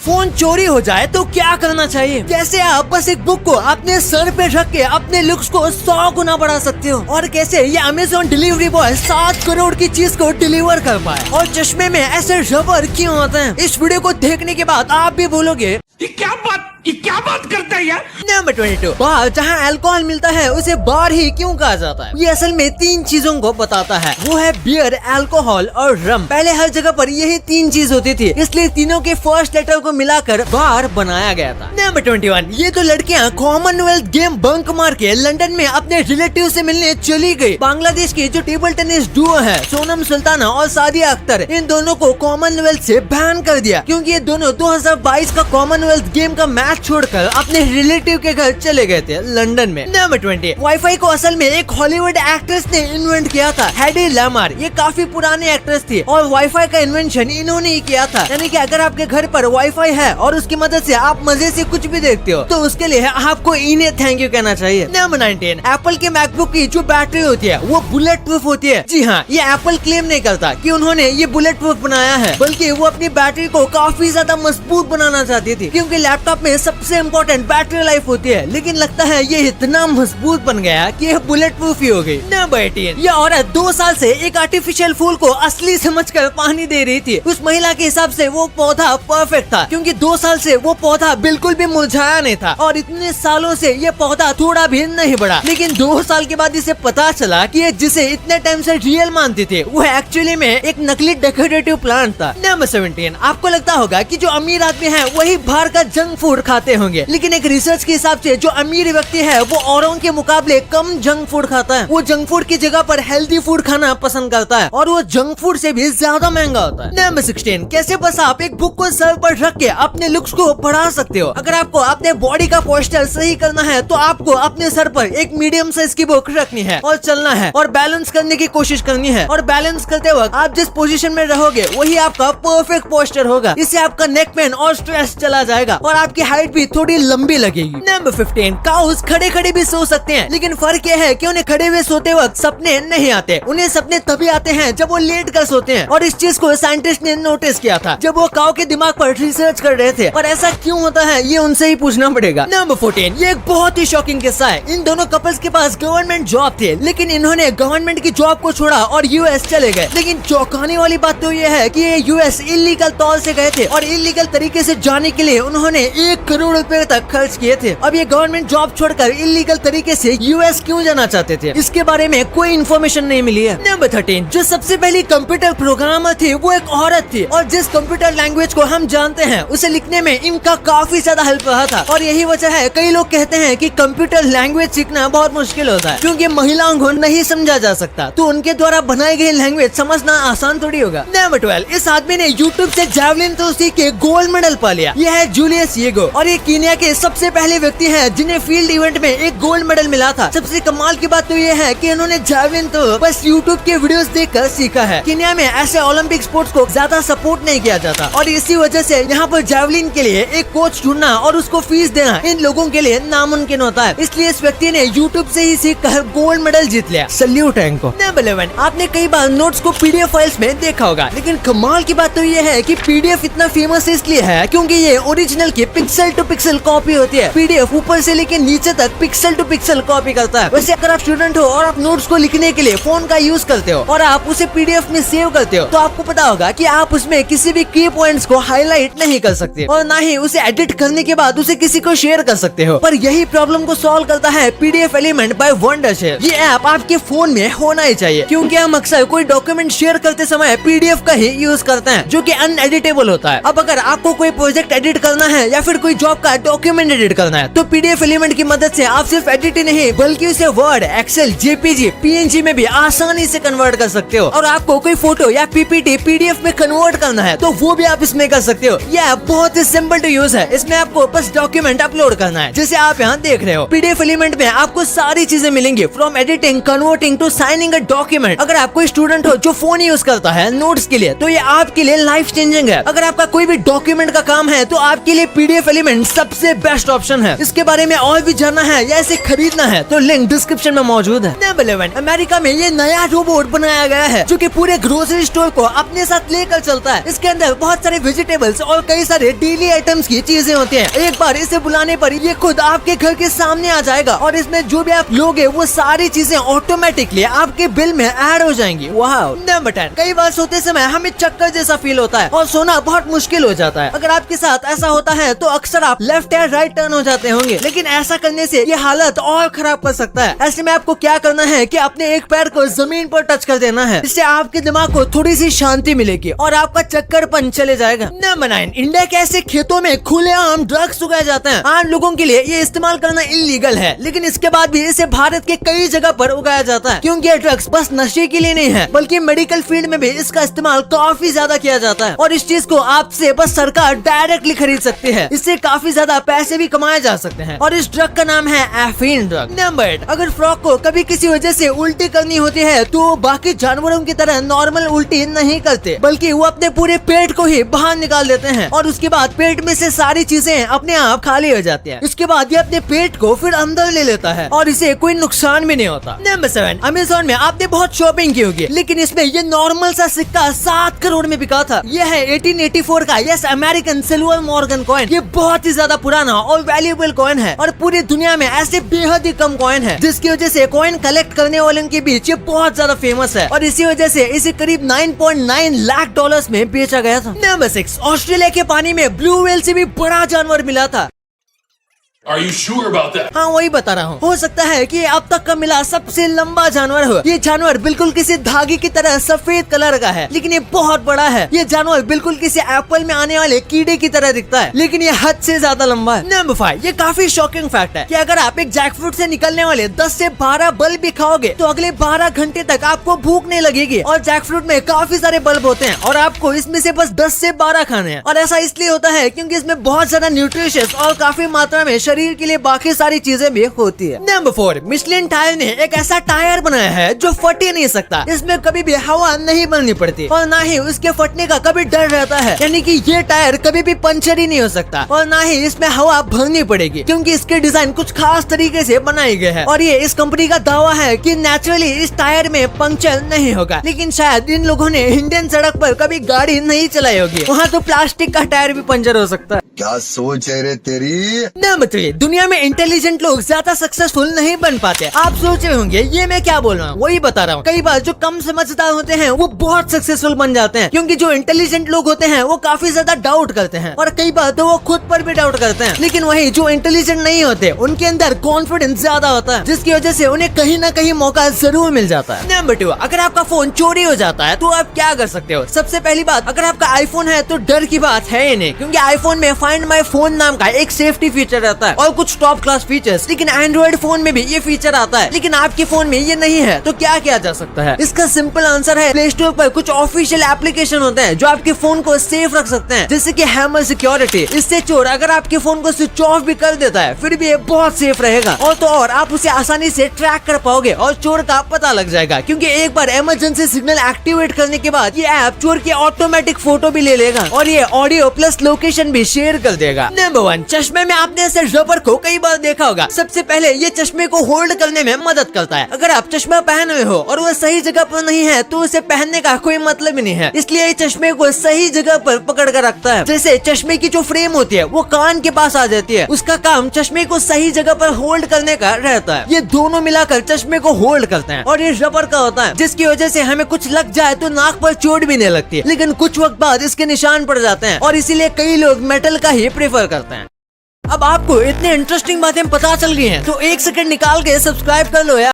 Phone चोरी हो जाए तो क्या करना चाहिए, कैसे आप बस एक बुक को अपने सर पे रख के अपने लुक्स को 100 गुना बढ़ा सकते हो, और कैसे ये अमेज़न डिलीवरी बॉय 7 करोड़ की चीज को डिलीवर कर पाए, और चश्मे में ऐसे रबर क्यों होते हैं। इस वीडियो को देखने के बाद आप भी बोलोगे ये क्या बात करता है यार। नंबर 22, बार जहाँ अल्कोहल मिलता है उसे बार ही क्यों कहा जाता है। ये असल में 3 चीजों को बताता है, वो है बियर, अल्कोहल और रम। पहले हर जगह पर यही 3 चीज होती थी, इसलिए तीनों के फर्स्ट लेटर को मिलाकर बार बनाया गया था। नंबर 21, ये तो लड़कियाँ कॉमनवेल्थ गेम बंक मार के लंदन में अपने रिलेटिव से मिलने चली गई। बांग्लादेश की जो टेबल टेनिस डुओ है सोनम सुल्ताना और सादिया अख्तर, इन दोनों को कॉमनवेल्थ से बैन कर दिया, क्योंकि ये दोनों 2022 का कॉमनवेल्थ गेम का मैच छोड़कर अपने रिलेटिव के घर चले गए थे लंदन में। नंबर 20, वाईफाई को असल में एक हॉलीवुड एक्ट्रेस ने इन्वेंट किया था, हेडी लामार। ये काफी पुरानी एक्ट्रेस थी और वाईफाई का इन्वेंशन इन्होंने ही किया था। यानी कि अगर आपके घर पर वाईफाई है और उसकी मदद से आप मजे से कुछ भी देखते हो तो उसके लिए आपको इन्हें थैंक यू कहना चाहिए। नंबर 19, एप्पल के मैकबुक की जो बैटरी होती है वो बुलेट प्रूफ होती है। जी हाँ, ये एप्पल क्लेम नहीं करता कि उन्होंने ये बुलेट प्रूफ बनाया है, बल्कि वो अपनी बैटरी को काफी ज्यादा मजबूत बनाना चाहती थी, क्योंकि लैपटॉप में सबसे इम्पोर्टेंट बैटरी लाइफ होती है। लेकिन लगता है ये इतना मजबूत बन गया कि ये बुलेट प्रूफ ही हो गई। नंबर 18, ये औरत 2 साल से एक आर्टिफिशियल फूल को असली समझकर पानी दे रही थी। उस महिला के हिसाब से वो पौधा परफेक्ट था, क्योंकि 2 साल से वो पौधा बिल्कुल भी मुरझाया नहीं था और इतने सालों से ये पौधा थोड़ा भी नहीं बढ़ा। लेकिन 2 साल के बाद इसे पता चला कि ये जिसे इतने टाइम से रियल मानती थी वो एक्चुअली में एक नकली डेकोरेटिव प्लांट था। नंबर 17, आपको लगता होगा कि जो अमीर आदमी है वही बाहर का जंक फूड खाते होंगे, लेकिन एक रिसर्च के हिसाब से जो अमीर व्यक्ति है वो औरों के मुकाबले कम जंक फूड खाता है। वो जंक फूड की जगह पर हेल्दी फूड खाना पसंद करता है और वो जंक फूड से भी ज्यादा महंगा होता है। नंबर 16, कैसे बस आप एक बुक को सर पर रख के अपने लुक्स को बढ़ा सकते हो। अगर आपको अपने बॉडी का पोस्टर सही करना है तो आपको अपने सर पर एक मीडियम साइज की बुक रखनी है और चलना है और बैलेंस करने की कोशिश करनी है, और बैलेंस करते वक्त आप जिस पोजीशन में रहोगे वही आपका परफेक्ट पोस्टर होगा। इससे आपका नेक पेन और स्ट्रेस चला जाएगा और आपकी हाइट भी थोड़ी लंबी लगेगी। नंबर 15, काउस खड़े खड़े भी सो सकते हैं, लेकिन फर्क यह है कि उन्हें खड़े हुए सोते वक्त सपने नहीं आते। उन्हें सपने तभी आते हैं जब वो लेट कर सोते हैं, और इस चीज को साइंटिस्ट ने नोटिस किया था जब वो काऊ के दिमाग पर रिसर्च कर रहे थे, और ऐसा क्यों होता है ये उनसे ही पूछना पड़ेगा। नंबर 14, ये एक बहुत ही शॉकिंग किस्सा है। इन दोनों कपल्स के पास गवर्नमेंट जॉब थे, लेकिन इन्होंने गवर्नमेंट की जॉब को छोड़ा और यूएस चले गए। लेकिन चौंकाने वाली बात तो ये है कि ये यूएस इलीगल तौर से गए थे और इलीगल तरीके से जाने के लिए उन्होंने 1 करोड़ रुपए तक खर्च किए थे। अब ये गवर्नमेंट जॉब छोड़कर इलीगल तरीके से यूएस क्यों जाना चाहते थे, इसके बारे में कोई इन्फॉर्मेशन नहीं मिली है। नंबर 13, जो सबसे पहली कंप्यूटर प्रोग्रामर थी वो एक औरत थी, और जिस कंप्यूटर लैंग्वेज को हम जानते हैं उसे लिखने में इनका काफी ज्यादा हेल्प रहा था। और यही वजह है कई लोग कहते हैं कि कंप्यूटर लैंग्वेज सीखना बहुत मुश्किल होता है, क्योंकि महिलाओं को नहीं समझा जा सकता, तो उनके द्वारा बनाई गई लैंग्वेज समझना आसान थोड़ी होगा। नंबर 12, इस आदमी ने यूट्यूब से जैवलिन थ्रो सीख के गोल्ड मेडल पा लिया। यह है जूलियस येगो, और ये कीनिया के सबसे पहले व्यक्ति हैं जिन्हें फील्ड इवेंट में एक गोल्ड मेडल मिला था। सबसे कमाल की बात तो ये है कि इन्होंने जैवलिन तो बस यूट्यूब के वीडियोस देखकर सीखा है। कीनिया में ऐसे ओलंपिक स्पोर्ट्स को ज्यादा सपोर्ट नहीं किया जाता, और इसी वजह से यहाँ पर जैवलिन के लिए एक कोच ढूंढना और उसको फीस देना इन लोगों के लिए नामुमकिन होता है। इसलिए इस व्यक्ति ने यूट्यूब से ही सीखकर गोल्ड मेडल जीत लिया। सल्यूट है इनको। नंबर 11, आपने कई बार नोट्स को पीडीएफ फाइल्स में देखा होगा, लेकिन कमाल की बात तो ये है कि पीडीएफ इतना फेमस इसलिए है क्योंकि ये ओरिजिनल की पिक्सल टू पिक्सल कॉपी होती है। पीडीएफ ऊपर से लेके नीचे तक पिक्सल टू पिक्सल कॉपी करता है। वैसे अगर आप स्टूडेंट हो और आप नोट्स को लिखने के लिए फोन का यूज करते हो और आप उसे पीडीएफ में सेव करते हो, तो आपको पता होगा कि आप उसमें किसी भी की पॉइंट्स को हाईलाइट नहीं कर सकते और ना ही उसे एडिट करने के बाद उसे किसी को शेयर कर सकते हो। पर यही प्रॉब्लम को सॉल्व करता है पीडीएफ एलिमेंट बाय वंडरशेयर। ये ऐप आपके फोन में होना ही चाहिए, क्योंकि हम अक्सर कोई डॉक्यूमेंट शेयर करते समय पीडीएफ का ही यूज करते हैं, जो कि अनएडिटेबल होता है। अब अगर आपको कोई प्रोजेक्ट एडिट करना है या फिर कोई जॉब का डॉक्यूमेंट एडिट करना है, तो पीडीएफ एलिमेंट की मदद से आप सिर्फ एडिट ही नहीं बल्कि उसे वर्ड, एक्सेल, जेपीजी, पीएनजी में भी आसानी से कन्वर्ट कर सकते हो। और आपको कोई फोटो या पीपीटी पीडीएफ में कन्वर्ट करना है तो वो भी आप इसमें कर सकते हो। यह ऐप बहुत ही सिंपल टू यूज है। इसमें आपको बस डॉक्यूमेंट अपलोड करना है, जैसे आप यहाँ देख रहे हो। पीडीएफ एलिमेंट में आपको सारी चीजें मिलेंगी, from editing, converting to signing a document. अगर आप कोई स्टूडेंट हो जो फोन यूज करता है नोट्स के लिए, तो ये आपके लिए लाइफ चेंजिंग है। अगर आपका कोई भी डॉक्यूमेंट का काम है तो आपके लिए पीडीएफ एलिमेंट सबसे बेस्ट ऑप्शन है। इसके बारे में और भी जानना है या इसे खरीदना है तो लिंक डिस्क्रिप्शन में मौजूद है। नंबर 11, अमेरिका में ये नया रोबोट बनाया गया है जो कि पूरे ग्रोसरी स्टोर को अपने साथ लेकर चलता है। इसके अंदर बहुत सारे वेजिटेबल्स और कई सारे डेली आइटम्स की चीजें होती हैं। एक बार इसे बुलाने पर ये खुद आपके घर के सामने आ जाएगा और इसमें जो भी आप लोगे वो सारी चीजें ऑटोमेटिकली आपके बिल में ऐड हो जाएंगी। वाओ। नंबर 10, कई बार सोते समय हमें चक्कर जैसा फील होता है और सोना बहुत मुश्किल हो जाता है। अगर आपके साथ ऐसा होता है तो अक्सर आप लेफ्ट या राइट टर्न हो जाते होंगे, लेकिन ऐसा करने से ये हालत और खराब कर सकता है। ऐसे में आपको क्या करना है कि अपने एक पैर को जमीन पर टच कर देना है। इससे आपके दिमाग को थोड़ी सी शांति मिलेगी और आपका चक्करपन चले जाएगा। नंबर 9, इंडिया के ऐसे खेतों में खुलेआम ड्रग्स उगाए जाते हैं। आम लोगों के लिए ये इस्तेमाल करना इलीगल है, लेकिन इसके बाद भी इसे भारत के कई जगह पर उगाया जाता है, क्योंकि ये ड्रग्स बस नशे के लिए नहीं है बल्कि मेडिकल फील्ड में भी इसका इस्तेमाल काफी ज्यादा किया जाता है। और इस चीज को आपसे बस सरकार डायरेक्टली खरीद सकती है। इससे काफी ज्यादा पैसे भी कमाए जा सकते हैं और इस ड्रग का नाम है एफीन ड्रग। नंबर 8, अगर फ्रॉग को कभी किसी वजह से उल्टी करनी होती है तो बाकी जानवरों की तरह नॉर्मल उल्टी नहीं करते, बल्कि वो अपने पूरे पेट को ही बाहर निकाल देते हैं और उसके बाद पेट में से सारी चीजें अपने आप खाली हो जाती है। इसके बाद ये अपने पेट को फिर अंदर ले लेता है और इसे कोई नुकसान भी नहीं होता। नंबर 7, अमेज़न में आपने बहुत शॉपिंग की होगी, लेकिन इसमें ये नॉर्मल सा सिक्का 7 करोड़ में बिका था। यह है 1884 का yes American silver Morgan coin. ये बहुत ही ज्यादा पुराना और वैल्यूएबल कॉइन है और पूरी दुनिया में ऐसे बेहद ही कम कॉइन है, जिसकी वजह से कॉइन कलेक्ट करने वालों के बीच ये बहुत ज्यादा फेमस है और इसी वजह से इसे करीब 9.9 लाख डॉलर्स में बेचा गया था। नंबर 6, ऑस्ट्रेलिया के पानी में ब्लू व्हेल से भी बड़ा जानवर मिला था। Are you sure about that? हाँ, वही बता रहा हूँ। हो सकता है कि अब तक का मिला सबसे लंबा जानवर हो। ये जानवर बिल्कुल किसी धागे की तरह सफेद कलर का है, लेकिन ये बहुत बड़ा है। ये जानवर बिल्कुल किसी एप्पल में आने वाले कीड़े की तरह दिखता है, लेकिन ये हद से ज्यादा लंबा है। नंबर 5, ये काफी शॉकिंग फैक्ट है कि अगर आप एक जैकफ्रूट से निकलने वाले 10 से 12 बल्ब भी खाओगे तो अगले 12 घंटे तक आपको भूख नहीं लगेगी। और जैकफ्रूट में काफी सारे बल्ब होते हैं और आपको इसमें से बस 10 से 12 खाने हैं। और ऐसा इसलिए होता है क्योंकि इसमें बहुत ज्यादा न्यूट्रिशियस और काफी मात्रा में शरीर के लिए बाकी सारी चीजें भी होती है। नंबर 4, मिशेलिन टायर ने एक ऐसा टायर बनाया है जो फट ही नहीं सकता। इसमें कभी भी हवा नहीं भरनी पड़ती और ना ही उसके फटने का कभी डर रहता है, यानी कि ये टायर कभी भी पंचर ही नहीं हो सकता और ना ही इसमें हवा भरनी पड़ेगी, क्योंकि इसके डिजाइन कुछ खास तरीके से बनाई गई है। और ये इस कंपनी का दावा है कि नेचुरली इस टायर में पंचर नहीं होगा, लेकिन शायद इन लोगों ने इंडियन सड़क पर कभी गाड़ी नहीं चलाई होगी, वहाँ तो प्लास्टिक का टायर भी पंचर हो सकता है। क्या सोच है रे तेरी। नंबर 3, दुनिया में इंटेलिजेंट लोग ज्यादा सक्सेसफुल नहीं बन पाते। आप सोच रहे होंगे ये मैं क्या बोल रहा हूँ, वही बता रहा हूँ। कई बार जो कम समझदार होते हैं वो बहुत सक्सेसफुल बन जाते हैं, क्योंकि जो इंटेलिजेंट लोग होते हैं वो काफी ज्यादा डाउट करते हैं और कई बार तो वो खुद पर भी डाउट करते हैं। लेकिन वही जो इंटेलिजेंट नहीं होते उनके अंदर कॉन्फिडेंस ज्यादा होता है, जिसकी वजह से उन्हें कहीं ना कहीं मौका जरूर मिल जाता है। नंबर 2, अगर आपका फोन चोरी हो जाता है तो आप क्या कर सकते हो। सबसे पहली बात, अगर आपका आईफोन है तो डर की बात है ही नहीं, क्योंकि आईफोन में फाइंड माई फोन नाम का एक सेफ्टी फीचर रहता है और कुछ टॉप क्लास फीचर्स। लेकिन एंड्रॉइड फोन में भी ये फीचर आता है, लेकिन आपके फोन में ये नहीं है। तो क्या किया जा सकता है? इसका सिंपल आंसर है, प्ले स्टोर पर कुछ ऑफिशियल एप्लीकेशन होते हैं जो आपके फोन को सेफ रख सकते हैं, जैसे कि हैमर सिक्योरिटी। इससे चोर अगर आपके फोन को स्विच ऑफ भी कर देता है फिर भी ये बहुत सेफ रहेगा और तो और आप उसे आसानी से ट्रैक कर पाओगे और चोर का पता लग जाएगा, क्योंकि एक बार इमरजेंसी सिग्नल एक्टिवेट करने के बाद ये ऐप चोर की ऑटोमेटिक फोटो भी ले लेगा और ये ऑडियो प्लस लोकेशन भी शेयर कर देगा। नंबर 1, चश्मे में आपने ऐसे रबर को कई बार देखा होगा। सबसे पहले ये चश्मे को होल्ड करने में मदद करता है। अगर आप चश्मा पहने हुए हो और वो सही जगह पर नहीं है तो उसे पहनने का कोई मतलब ही नहीं है, इसलिए ये चश्मे को सही जगह पर पकड़ कर रखता है। जैसे चश्मे की जो फ्रेम होती है वो कान के पास आ जाती है, उसका काम चश्मे को सही जगह पर होल्ड करने का रहता है। ये दोनों मिलाकर चश्मे को होल्ड करते हैं और ये रबर का होता है, जिसकी वजह से हमें कुछ लग जाए तो नाक पर चोट भी नहीं लगती, लेकिन कुछ वक्त बाद इसके निशान पड़ जाते हैं और इसीलिए कई लोग मेटल का ही प्रेफर करते हैं। अब आपको इतनी इंटरेस्टिंग बातें पता चल गई हैं तो 1 सेकंड निकाल के सब्सक्राइब कर लो यार।